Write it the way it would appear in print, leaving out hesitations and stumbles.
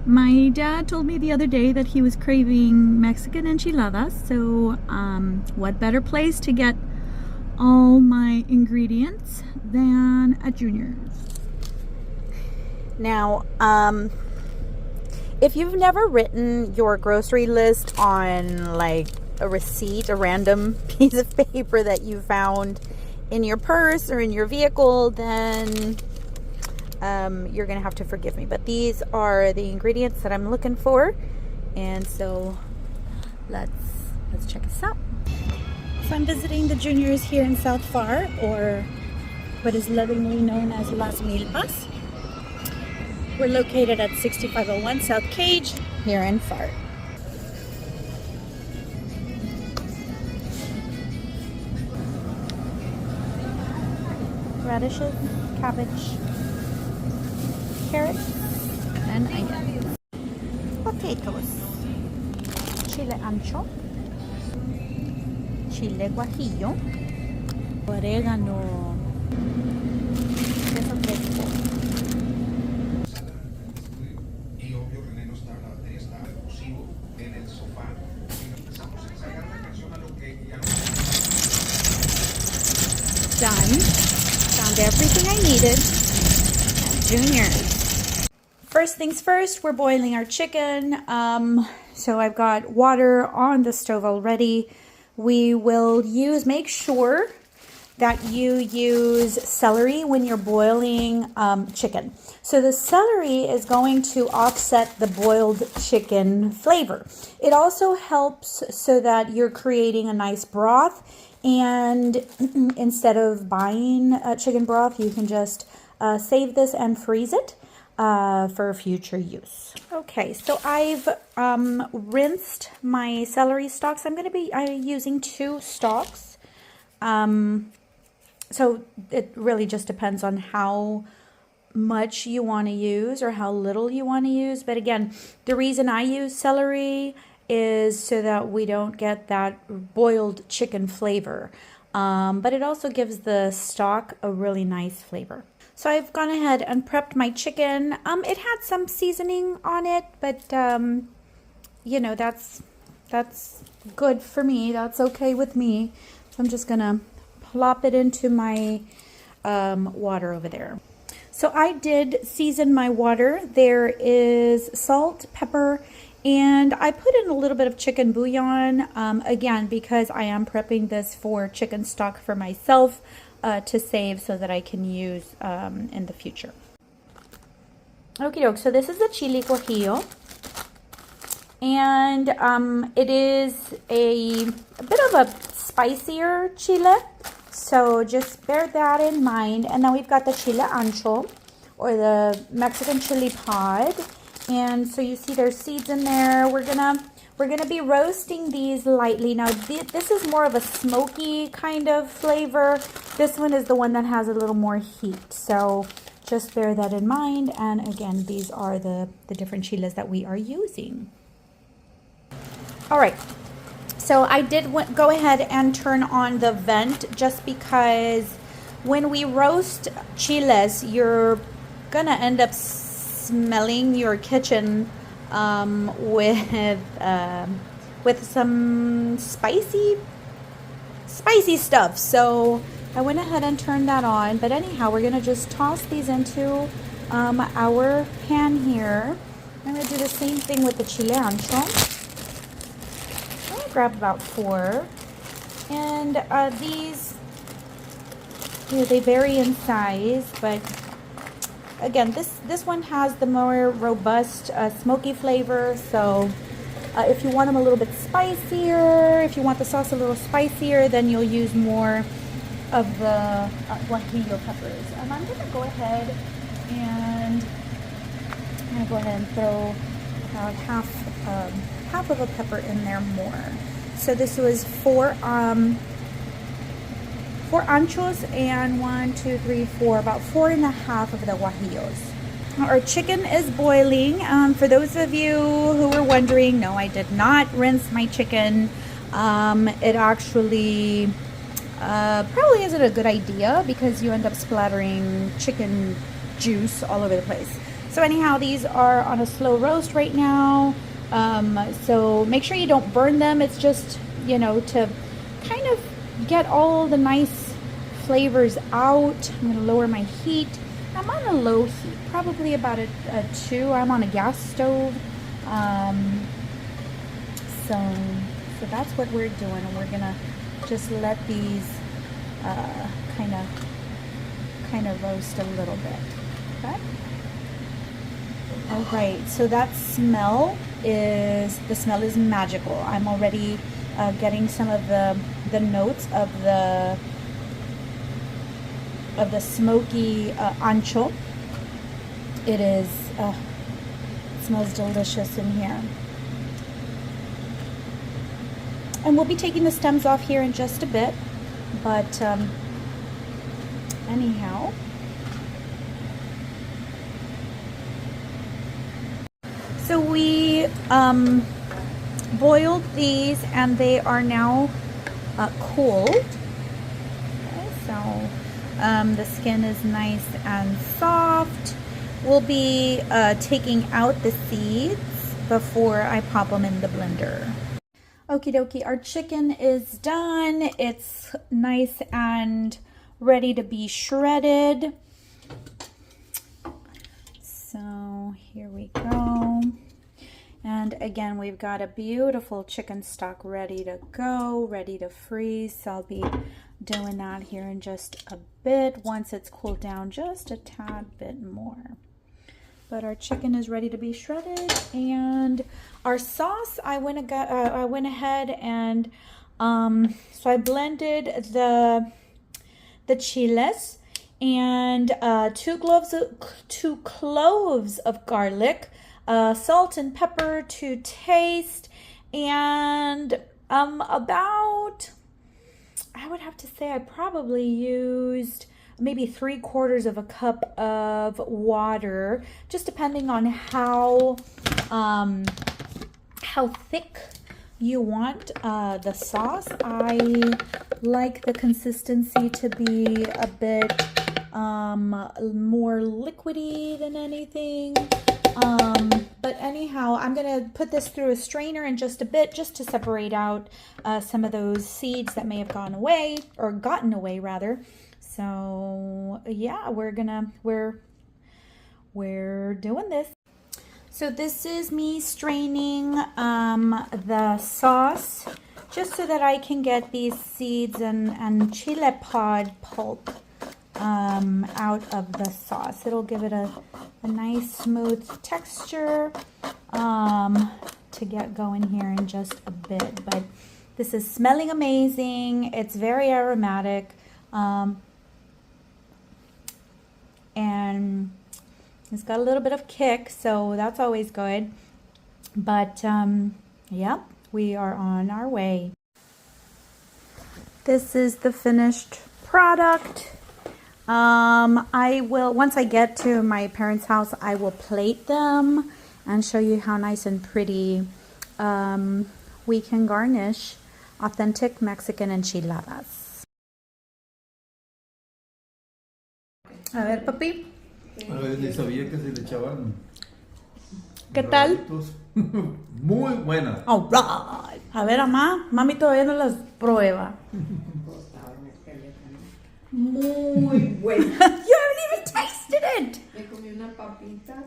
My dad told me the other day that he was craving Mexican enchiladas, so what better place to get all my ingredients than at Junior's. Now, if you've never written your grocery list on like a receipt, a random piece of paper that you found in your purse or in your vehicle, then you're gonna have to forgive me, but these are the ingredients that I'm looking for, and so let's check this out. So I'm visiting the Juniors here in South Far, or what is lovingly known as Las Milpas. We're located at 6501 South Cage here in Far. Radishes, cabbage, carrots, and onions. Potatoes, chile ancho, chile guajillo, orégano, queso fresco. Done. Found everything I needed at Junior's. First things first, we're boiling our chicken. So I've got water on the stove already. We will make sure that you use celery when you're boiling chicken. So the celery is going to offset the boiled chicken flavor. It also helps so that you're creating a nice broth, and instead of buying chicken broth, you can just save this and freeze it for future use. Okay, so I've rinsed my celery stalks. I'm going to be using 2 stalks. So it really just depends on how much you want to use or how little you want to use. But again, the reason I use celery is so that we don't get that boiled chicken flavor. But it also gives the stock a really nice flavor. So I've gone ahead and prepped my chicken. It had some seasoning on it, but you know, that's good for me. That's okay with me. So I'm just gonna plop it into my water over there. So I did season my water. There is salt, pepper, and I put in a little bit of chicken bouillon, again, because I am prepping this for chicken stock for myself to save so that I can use in the future. Okie doke, so this is the chile guajillo. And it is a bit of a spicier chile, so just bear that in mind. And then we've got the chile ancho, or the Mexican chili pod. And so you see there's seeds in there. We're gonna be roasting these lightly. Now this is more of a smoky kind of flavor. This one is the one that has a little more heat. So just bear that in mind. And again, these are the different chiles that we are using. All right. So I did go ahead and turn on the vent just because when we roast chiles, you're gonna end up smelling your kitchen with some spicy stuff. So I went ahead and turned that on. But anyhow, we're gonna just toss these into our pan here. I'm gonna do the same thing with the chile ancho. I'm gonna grab about 4, and these, you know, they vary in size, but again, this one has the more robust smoky flavor. So if you want them a little bit spicier, if you want the sauce a little spicier, then you'll use more of the guajillo peppers. And I'm gonna go ahead and throw about half of a pepper in there more. So this was 4 anchos and 1, 2, 3, 4, about 4.5 of the guajillos. Our chicken is boiling. For those of you who were wondering, no, I did not rinse my chicken. It actually probably isn't a good idea because you end up splattering chicken juice all over the place. So anyhow, these are on a slow roast right now. So make sure you don't burn them. It's just, you know, to kind of get all the nice flavors out. I'm going to lower my heat. I'm on a low heat, probably about a 2. I'm on a gas stove. So that's what we're doing, and we're gonna just let these kind of roast a little bit. Okay. All right. So the smell is magical. I'm already getting some of the notes of the smoky ancho. It smells delicious in here. And we'll be taking the stems off here in just a bit, but anyhow. So we boiled these, and they are now cooled. Okay, so the skin is nice and soft. We'll be taking out the seeds before I pop them in the blender. Okie dokie, our chicken is done. It's nice and ready to be shredded. So here we go. And again, we've got a beautiful chicken stock ready to go, ready to freeze. So I'll be doing that here in just a bit once it's cooled down just a tad bit more. But our chicken is ready to be shredded, and our sauce, I went ahead and so I blended the chiles and 2 cloves of garlic, salt and pepper to taste, and about, I would have to say I probably used maybe 3/4 of a cup of water, just depending on how thick you want the sauce. I like the consistency to be a bit more liquidy than anything. But anyhow, I'm gonna put this through a strainer in just a bit, just to separate out some of those seeds that may have gone away, or gotten away rather. So yeah, we're doing this. So this is me straining the sauce, just so that I can get these seeds and chile pod pulp out of the sauce. It'll give it a nice smooth texture to get going here in just a bit. But this is smelling amazing. It's very aromatic. And it's got a little bit of kick, so that's always good. But yeah, we are on our way. This is the finished product. I will, once I get to my parents' house, I will plate them and show you how nice and pretty we can garnish authentic Mexican enchiladas. A ver, papi. A ver, ni sabía que se le echaban. ¿Qué tal? Raditos. Muy buenas. All right. A ver, mamá. Mami todavía no las prueba. Muy buena. You haven't even tasted it. Me comí una papita.